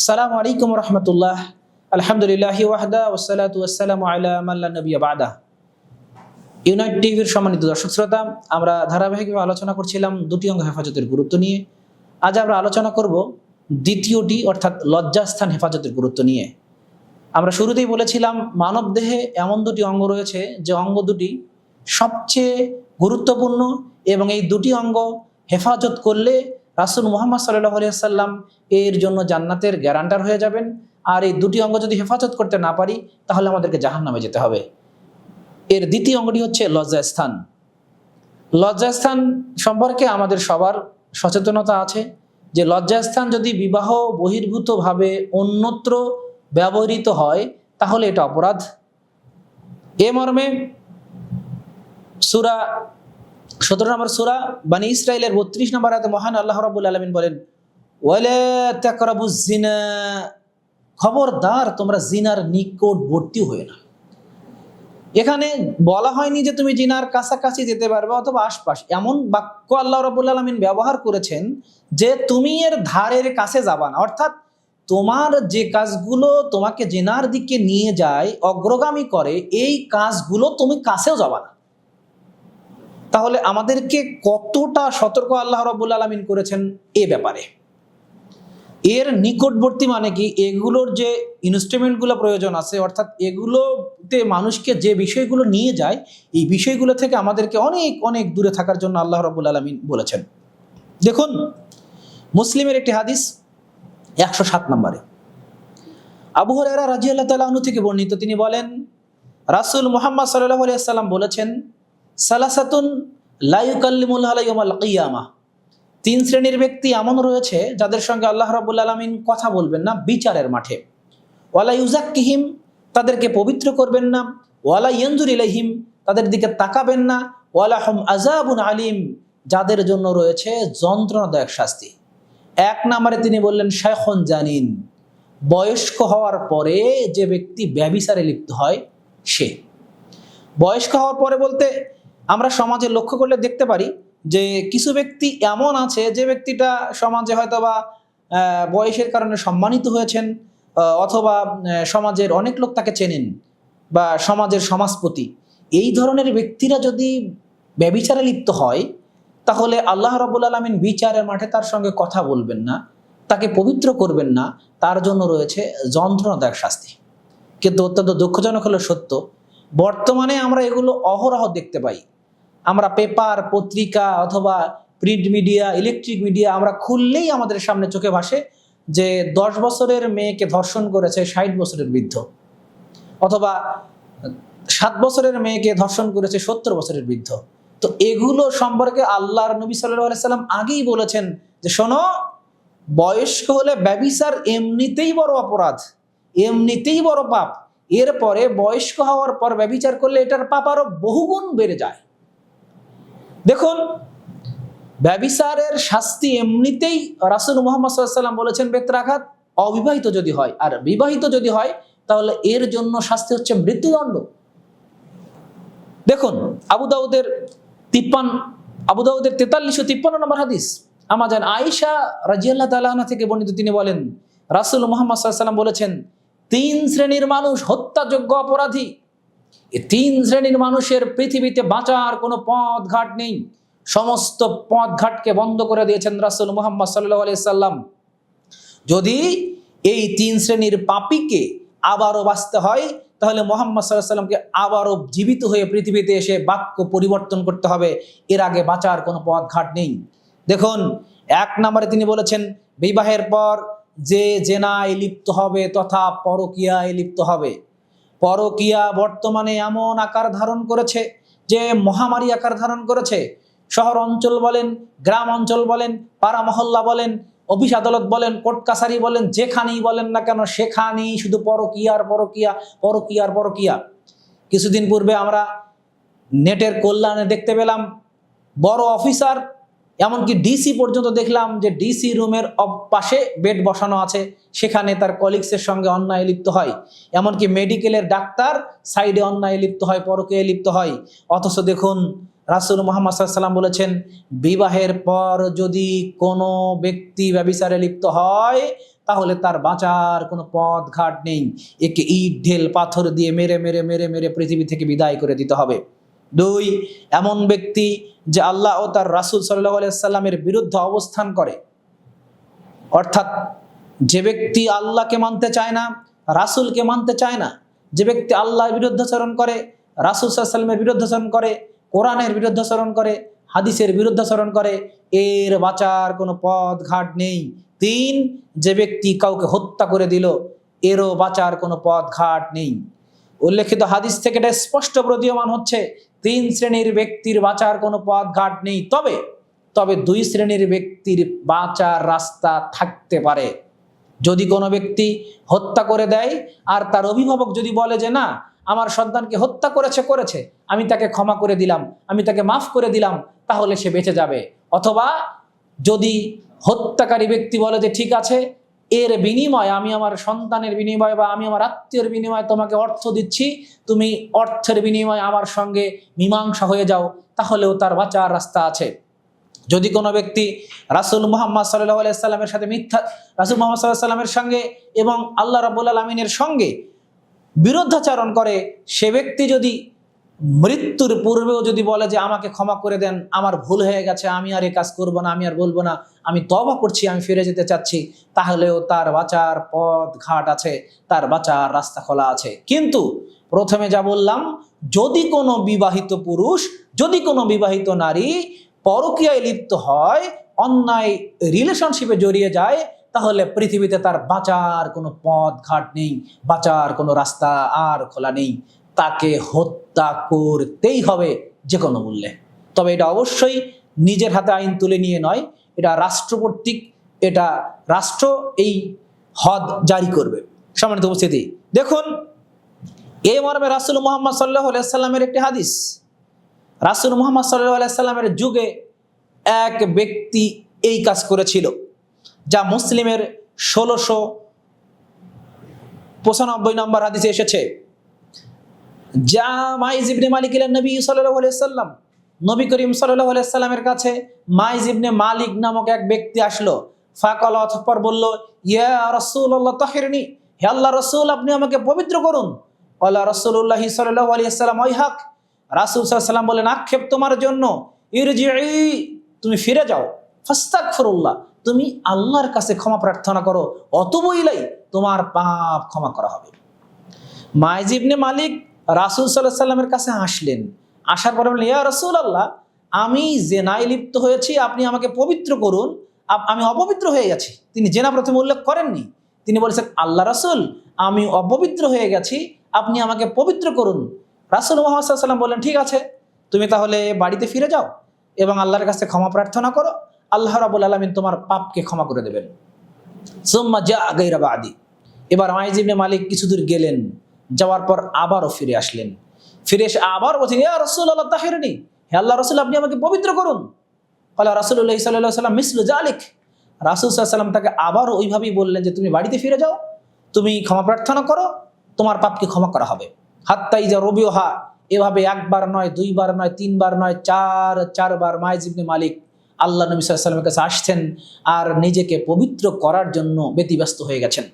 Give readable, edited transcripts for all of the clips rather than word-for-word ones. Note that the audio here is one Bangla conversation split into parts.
আসসালামু আলাইকুম রহমতুল্লাহ। আলহামদুলিল্লাহি ওয়াহদা ওয়াসসালাতু ওয়াসসালামু আলা মান লা নাবিয়্যা বা'দা। ইউনাইট টিভির সম্মানিত দর্শক শ্রোতা, আমরা ধারাবাহিকভাবে আলোচনা করছিলাম দুটি অঙ্গ হেফাজতের গুরুত্ব নিয়ে। আজ আমরা আলোচনা করব দ্বিতীয়টি, অর্থাৎ লজ্জাস্থান হেফাজতের গুরুত্ব নিয়ে। আমরা শুরুতেই বলেছিলাম মানব দেহে এমন দুটি অঙ্গ রয়েছে যে অঙ্গ দুটি সবচেয়ে গুরুত্বপূর্ণ, এবং এই দুটি অঙ্গ হেফাজত করলে রাসূল মুহাম্মদ সাল্লাল্লাহু আলাইহি ওয়াসাল্লাম এর জন্য জান্নাতের গ্যারান্টার হয়ে যাবেন। আর এই দুটি অঙ্গ যদি হেফাজত করতে না পারি তাহলে আমাদেরকে জাহান্নামে যেতে হবে। এর দ্বিতীয় অঙ্গটি হচ্ছে লজ্জাস্থান। লজ্জাস্থান সম্পর্কে আমাদের সবার সচেতনতা আছে যে লজ্জাস্থান যদি বিবাহ বহির্ভূতভাবে অন্যত্র ব্যবহৃত হয় তাহলে এটা অপরাধ। এ মর্মে সূরা 17 নম্বর সূরা বনী ইসরাঈলের 32 নম্বর আয়াতে মহান আল্লাহ রাব্বুল আলামিন বলেন, ওয়ালা তাকরাবুজ জিনা, খবরদার তোমরা জিনার নিকটবর্তী হয়ে না। এখানে বলা হয়নি যে তুমি জিনার কাছাকাছি যেতে পারবে অথবা আশপাশ, এমন বাক্য আল্লাহ রাব্বুল আলামিন ব্যবহার করেছেন যে তুমি এর ধারের কাছে যাবা না। অর্থাৎ তোমার যে কাজগুলো তোমাকে জিনার দিকে নিয়ে যায়, অগ্রগামী করে, এই কাজগুলো তুমি কাছেও যাবা না। তাহলে আমাদেরকে কতটা সতর্ক আল্লাহ রাব্বুল আলামিন করেছেন এ ব্যাপারে। এর নিকটবর্তী মানে কি, এগুলোর যে ইনস্ট্রুমেন্টগুলো প্রয়োজন আছে, অর্থাৎ এগুলোতে মানুষকে যে বিষয়গুলো নিয়ে যায়, এই বিষয়গুলো থেকে আমাদেরকে অনেক অনেক দূরে থাকার জন্য আল্লাহ রাব্বুল আলামিন বলেছেন। দেখুন, মুসলিমের একটি হাদিস 107 নম্বরে আবু হুরায়রা রাদিয়াল্লাহু তাআলা আনহু থেকে বর্ণিত, তিনি বলেন, রাসূল মুহাম্মদ সাল্লাল্লাহু আলাইহি ওয়াসাল্লাম বলেছেন, সালাসাতুন লা ইউকাল্লিমুল্লাহু ইয়াওমাল কিয়ামাহ, 3 শ্রেণীর ব্যক্তি এমন রয়েছে যাদের সঙ্গে আল্লাহ রাব্বুল আলামিন কথা বলবেন না বিচারের মাঠে। ওয়ালা ইউযাক্কিহিম, তাদেরকে পবিত্র করবেন না। ওয়ালা ইয়ানজুর ইলাইহিম, তাদের দিকে তাকাবেন না। ওয়ালা হুম আযাবুন আলীম, যাদের জন্য রয়েছে যন্ত্রণাদায়ক শাস্তি। 1 নম্বরে তিনি বললেন শায়খুন জানিন, বয়স্ক হওয়ার পরে যে ব্যক্তি ব্যভিচারে লিপ্ত হয় সে। বয়স্ক হওয়ার পরে বলতে আমরা সমাজে লক্ষ্য করলে দেখতে পারি যে কিছু ব্যক্তি এমন আছে যে ব্যক্তিটা সমাজে হয়তো বা বয়সের কারণে সম্মানিত হয়েছেন, অথবা সমাজের অনেক লোক তাকে চেনেন, বা সমাজের সমাজপতি। এই ধরনের ব্যক্তিরা যদি ব্যভিচারে লিপ্ত হয় তাহলে আল্লাহ রাব্বুল আলামিন বিচারের মাঠে তার সঙ্গে কথা বলবেন না, তাকে পবিত্র করবেন না, তার জন্য রয়েছে যন্ত্রণাদায়ক শাস্তি। কিন্তু অত্যন্ত দুঃখজনক হলো সত্য, বর্তমানে আমরা এগুলো অহরহ দেখতে পাই। আমরা পেপার, পত্রিকা অথবা প্রিন্ট মিডিয়া, ইলেকট্রিক মিডিয়া আমরা খুললেই আমাদের সামনে চোখে ভাসে যে 10 বছরের মেয়েকে ধর্ষণ করেছে 60 বছরের বৃদ্ধ, অথবা 7 বছরের মেয়েকে ধর্ষণ করেছে 70 বছরের বৃদ্ধ। তো এগুলো সম্পর্কে আল্লাহর নবী সাল্লাল্লাহু আলাইহি সাল্লাম আগেই বলেছেন যে শোনো, বয়স্ক হলে ব্যভিচার এমনিতেই বড় অপরাধ, এমনিতেই বড় পাপ, এরপরে বয়স্ক হওয়ার পর ব্যভিচার করলে এটার পাপ আরো বহুগুণ বেড়ে যায়। দেখুন, ব্যভিচারের শাস্তি এমনিতেই রাসূল মুহাম্মদ সাল্লাল্লাহু আলাইহি সাল্লাম বলেছেন বেত্রাঘাত, অবিবাহিত যদি হয়। আর বিবাহিত যদি হয় তাহলে এর জন্য শাস্তি হচ্ছে মৃত্যুদণ্ড। দেখুন, আবু দাউদের 4353 নম্বর হাদিস, আমাজান আয়েশা রাদিয়াল্লাহু তাআলা আনহা থেকে বর্ণিত, তিনি বলেন, রাসূল মুহাম্মদ সাল্লাল্লাহু আলাইহি সাল্লাম বলেছেন, 3 শ্রেণীর মানুষ হত্যাযোগ্য অপরাধী। এই 3 শ্রেণীর মানুষের পৃথিবীতে বাঁচার কোনো পথ ঘাট নেই, সমস্ত পথ ঘাটকে বন্ধ করে দিয়েছেন রাসূল মুহাম্মদ সাল্লাল্লাহু আলাইহি সাল্লাম। যদি এই 3 শ্রেণীর পাপীকে আবারও বাঁচতে হয় তাহলে মুহাম্মদ সাল্লাল্লাহু আলাইহি সাল্লামকে আবারও জীবিত হয়ে পৃথিবীতে এসে বাক্য পরিবর্তন করতে হবে, এর আগে বাঁচার কোনো পথ ঘাট নেই। দেখুন, 1 নম্বরে তিনি বলেছেন বিবাহের পর যে জেনায় লিপ্ত হবে তথা পরকীয়ায় লিপ্ত হবে। পরকীয়া বর্তমানে এমন আকার ধারণ করেছে যে মহামারী আকার ধারণ করেছে। শহর অঞ্চল বলেন, গ্রাম অঞ্চল বলেন, পাড়া মহল্লা বলেন, অফিস আদালত বলেন, কোর্ট কাছারি বলেন, যেখানেই বলেন না কেন সেখানেই শুধু পরকীয়ার পরকীয়া, পরকীয়ার পরকীয়া। কিছুদিন পূর্বে আমরা নেটের কল্যাণে দেখতে পেলাম বড় অফিসার, এমনকি ডিসি পর্যন্ত দেখলাম যে ডিসি রুমের পাশে বেড বসানো আছে, সেখানে তার কলিগসের সঙ্গে অন্যায় লিপ্ত হয়। এমনকি মেডিকেলের ডাক্তার সাইডে অন্যায় লিপ্ত হয়, পরকীয়ায় লিপ্ত হয়। অথচ দেখুন, রাসূল মুহাম্মদ সাল্লাল্লাহু আলাইহি ওয়াসাল্লাম বলেছেন বিবাহের পর যদি কোনো ব্যক্তি ব্যভিচারে লিপ্ত হয় তাহলে তার বাঁচার কোনো পথ ঘাট নেই। একে ইট ঢেল পাথর দিয়ে মেরে মেরে মেরে মেরে পৃথিবী থেকে বিদায় করে দিতে হবে। 2, এমন ব্যক্তি যে আল্লাহ ও তার রাসূল সাল্লাল্লাহু আলাইহি সাল্লামের বিরুদ্ধে অবস্থান করে, অর্থাৎ যে ব্যক্তি আল্লাহকে মানতে চায় না, রাসূলকে মানতে চায় না, যে ব্যক্তি আল্লাহর বিরুদ্ধাচরণ করে, রাসূল সাল্লাল্লাহু আলাইহি সাল্লামের বিরুদ্ধাচরণ করে, কোরআনের বিরুদ্ধাচরণ করে, হাদিসের বিরুদ্ধাচরণ করে, এর বাঁচার কোনো পথ ঘাট নেই। 3, যে ব্যক্তি কাউকে হত্যা করে দিল, এরও বাঁচার কোনো পথ ঘাট নেই। উল্লেখিত হাদিস থেকে এটা স্পষ্ট প্রতীয়মান হচ্ছে 3 শ্রেণীর ব্যক্তির বাঁচার কোনো পথ ঘাট নেই। তবে 2 শ্রেণীর ব্যক্তির বাঁচার রাস্তা থাকতে পারে। যদি কোনো ব্যক্তি হত্যা করে দেয় আর তার অভিভাবক যদি বলে যে না, আমার সন্তানকে হত্যা করেছে, আমি তাকে ক্ষমা করে দিলাম, আমি তাকে মাফ করে দিলাম, তাহলে সে বেঁচে যাবে। অথবা যদি হত্যাকারী ব্যক্তি বলে যে ঠিক আছে, এর বিনিময়ে আমি আমার সন্তানের বিনিময়ে বা আমি আমার আত্মীয়ের বিনিময়ে তোমাকে অর্থ দিচ্ছি, তুমি অর্থের বিনিময়ে আমার সঙ্গে মীমাংসা হয়ে যাও, তাহলেও তার বাঁচার রাস্তা আছে। যদি কোনো ব্যক্তি রাসূল মুহাম্মদ সাল্লাল্লাহু আলাইহি সাল্লামের সাথে রাসূল মুহাম্মদ সাল্লাল্লাহু আলাইহি সাল্লামের সঙ্গে এবং আল্লাহ রাব্বুল আলামিনের সঙ্গে বিরুদ্ধাচরণ করে, সে ব্যক্তি যদি মৃত্যুর পূর্বেও যদি বলে যে আমাকে ক্ষমা করে দেন, আমার ভুল হয়ে গেছে, আমি আর এই কাজ করব না, আমি আর বলবো না, আমি তওবা করছি, আমি ফিরে যেতে চাচ্ছি, তাহলেও তার বাঁচার পথ ঘাট আছে, তার বাঁচার রাস্তা খোলা আছে। কিন্তু প্রথমে যা বললাম, যদি কোনো বিবাহিত পুরুষ, যদি কোনো বিবাহিত নারী পরকীয়ায় লিপ্ত হয়, অন্যায় রিলেশনশিপে জড়িয়ে যায়, তাহলে পৃথিবীতে তার বাঁচার কোনো পথ ঘাট নেই, বাঁচার কোনো রাস্তা আর খোলা নেই। তাকে হত্যা করতেই হবে যে কোনো মূল্যে। তবে এটা অবশ্যই নিজের হাতে আইন তুলে নিয়ে নয়, এটা রাষ্ট্র কর্তৃক, এটা রাষ্ট্র এই হদ জারি করবে। সম্মানিত উপস্থিতি, দেখুন এই মর্মে রাসূল মুহাম্মদ সাল্লাল্লাহু আলাইহি সাল্লামের একটি হাদিস। রাসূল মুহাম্মদ সাল্লাল্লাহু আলাইহি সাল্লামের যুগে এক ব্যক্তি এই কাজ করেছিল, যা মুসলিমের 1695 নম্বর হাদিসে এসেছে। যা মাইজ ইবনে মালিক ইলা নবী সাল্লাল্লাহু আলাইহি সাল্লাম, নবী করিম সাল্লাল্লাহু আলাইহি সাল্লামের কাছে মাইজ ইবনে মালিক নামক এক ব্যক্তি আসলো। ফাকাল, অতঃপর বলল, ইয়া রাসূলুল্লাহ তাহিরনি, হে আল্লাহর রাসূল, আপনি আমাকে পবিত্র করুন। আল্লাহ রাসূলুল্লাহ সাল্লাল্লাহু আলাইহি সাল্লাম, ওই হক, রাসূল সাল্লাল্লাহু আলাইহি সাল্লাম বলেন, আক্ষেপ তোমার জন্য, ইরজিই, তুমি ফিরে যাও, ফাস্তাগফিরুল্লাহ, তুমি আল্লাহর কাছে ক্ষমা প্রার্থনা করো, অতঃপর ইলাই, তোমার পাপ ক্ষমা করা হবে। মাইজ ইবনে মালিক রাসূল সাল্লাল্লাহু আলাইহি সাল্লামের কাছে আসলেন। আসার পরে বললেন, ইয়া রাসূলুল্লাহ, আমি জেনায় লিপ্ত হয়েছি, আপনি আমাকে পবিত্র করুন, আমি অপবিত্র হয়ে গেছি। তিনি জেনা প্রথমে উল্লেখ করেননি, তিনি বলেছেন, আল্লাহ রাসূল, আমি অপবিত্র হয়ে গেছি, আপনি আমাকে পবিত্র করুন। রাসূল মুহাম্মদ সাল্লাল্লাহু আলাইহি সাল্লাম বললেন, ঠিক আছে, তুমি তাহলে বাড়িতে ফিরে যাও এবং আল্লাহর কাছে ক্ষমা প্রার্থনা করো, আল্লাহ রাব্বুল আলামিন তোমার পাপকে ক্ষমা করে দেবেন। সুম্মা জাআ গায়রা বাদি, এবার মাইজ ইবনে মালিক কিছু দূর গেলেন, যাওয়ার পর আবারও ফিরে আসলেন। ফিরে এসে আবার বলছেন, ইয়া রাসূলুল্লাহ তাহিরনি, হে আল্লাহর রাসূল, আপনি আমাকে পবিত্র করুন। ক্বালা রাসূলুল্লাহ সাল্লাল্লাহু আলাইহি ওয়াসাল্লাম মিসলু যালিক, রাসূল সাল্লাল্লাহু আলাইহি ওয়াসাল্লাম তাকে আবারও ওইভাবেই বললেন যে তুমি বাড়িতে ফিরে যাও, তুমি ক্ষমা প্রার্থনা করো, তোমার পাপকে ক্ষমা করা হবে। হাত্তা ইজা রবিউহা, এভাবে একবার নয়, দুইবার নয়, তিনবার নয়, চারবার মাইজ ইবনে মালিক আল্লাহ নবী সাল্লাল্লাহু আলাইহি ওয়াসাল্লামের কাছে আসছেন আর নিজেকে পবিত্র করার জন্য ব্যতিব্যস্ত হয়ে গেছেন।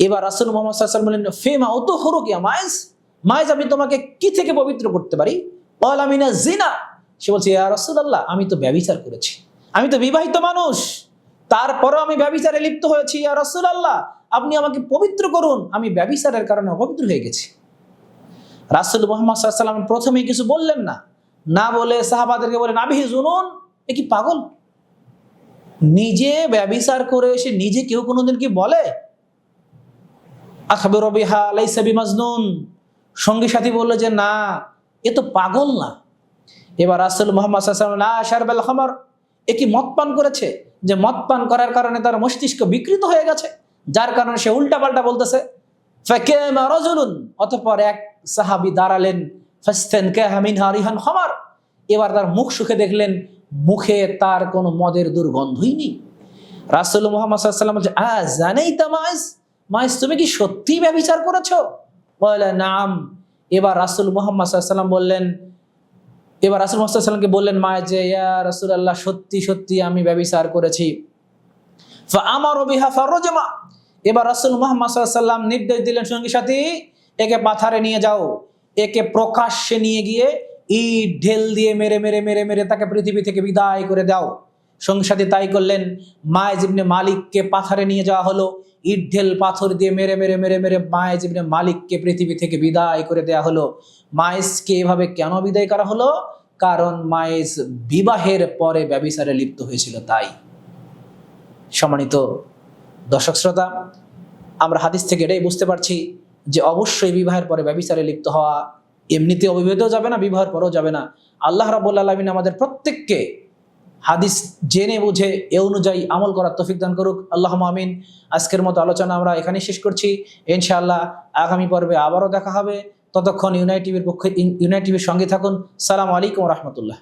এবার রাসূল মুহাম্মদ সাল্লাল্লাহু আলাইহি ওয়াসাল্লাম বললেন, ফিমা উতহুরুকা ইয়া মাইজ, মাইজ, আমি তোমাকে কি থেকে পবিত্র করতে পারি? ক্বালা মিনাজ জিনা, সে বলছে, ইয়া রাসূলুল্লাহ, আমি তো ব্যভিচার করেছি, আমি তো বিবাহিত মানুষ, তারপরও আমি ব্যভিচারে লিপ্ত হয়েছি, ইয়া রাসূলুল্লাহ, আপনি আমাকে পবিত্র করুন, আমি ব্যভিচারের কারণে অপবিত্র হয়ে গেছি। রাসূল মুহাম্মদ সাল্লাল্লাহু আলাইহি ওয়াসাল্লাম প্রথমেই কিছু বললেন না, না বলে সাহাবাদেরকে বলেন, আবিহি জুনুন, এ কি পাগল? নিজে ব্যভিচার করে এসে নিজে কেউ কোনোদিন কি বলে? আখবিরু বিহা লাইসা বিমাজনুন, সঙ্গী সাথী বলল যে না, এ তো পাগল না। এবার রাসূল মুহাম্মদ সাল্লাল্লাহু আলাইহি ওয়াসাল্লাম, লা শারবাল খামর, এ কি মদ পান করেছে, যে মদ পান করার কারণে তার মস্তিষ্ক বিকৃত হয়ে গেছে, যার কারণে সে উল্টাপাল্টা বলতেছে। ফাকামা রাজুলুন, অতঃপর এক সাহাবী দাঁড়ালেন, ফাস্তানকাহা মিনহা রিহান খামর, এবার তার মুখ শুকে দেখলেন মুখে তার কোনো মদের দুর্গন্ধই নেই। রাসূল মুহাম্মদ সাল্লাল্লাহু আলাইহি ওয়াসাল্লাম বলছে, জানাইতা মাইজ, মাইজ, তুমি কি সত্যিই ব্যভিচার করেছো? বলে নাম। এবার রাসূল মুহাম্মদ সাল্লাল্লাহু আলাইহি ওয়াসাল্লাম বললেন, এবার রাসূল মুহাম্মদ সাল্লাল্লাহু আলাইহি ওয়াসাল্লামকে বললেন মাইজ যে, ইয়া রাসূলুল্লাহ, সত্যি সত্যি আমি ব্যভিচার করেছি। ফাআমারু বিহা ফারজমা। এবার রাসূল মুহাম্মদ সাল্লাল্লাহু আলাইহি ওয়াসাল্লাম নির্দেশ দিলেন, সঙ্গী সাথী একে পাথারে নিয়ে যাও, একে প্রকাশ্যে নিয়ে গিয়ে ইট ঢেল দিয়ে মেরে মেরে মেরে মেরে তাকে পৃথিবী থেকে বিদায় করে দাও। সঙ্গী সাথী তাই করলেন। মায়েজ ইবনে মালিককে পাথারে নিয়ে যাওয়া হলো, ইট ঢেল পাথর দিয়ে মেরে মেরে মেরে মেরে মায়েজ ইবনে মালিককে পৃথিবী থেকে বিদায় করে দেয়া হলো। মায়েজকে এভাবে কেন বিদায় করা হলো? কারণ মায়েজ বিবাহের পরে ব্যভিচারে লিপ্ত হয়েছিল তাই। সম্মানিত দর্শক শ্রোতা, আমরা হাদিস থেকে এটাই বুঝতে পারছি যে অবশ্যই বিবাহের পরে ব্যভিচারে লিপ্ত হওয়া এমনিতে অবিবাহিতও যাবে না, বিবাহের পরেও যাবে না। আল্লাহ রাব্বুল আলামিন আমাদের প্রত্যেককে হাদিস জেনে বুঝে এ অনুযায়ী আমল করার তৌফিক দান করুক। আল্লাহুম্মা আমিন। আজকের মতো আলোচনা আমরা এখানেই শেষ করছি। ইনশাআল্লাহ আগামী পর্বে আবারও দেখা হবে। ততক্ষণ ইউনাইট টিভির সঙ্গে থাকুন। সালামু আলাইকুম ওয়া রাহমাতুল্লাহ।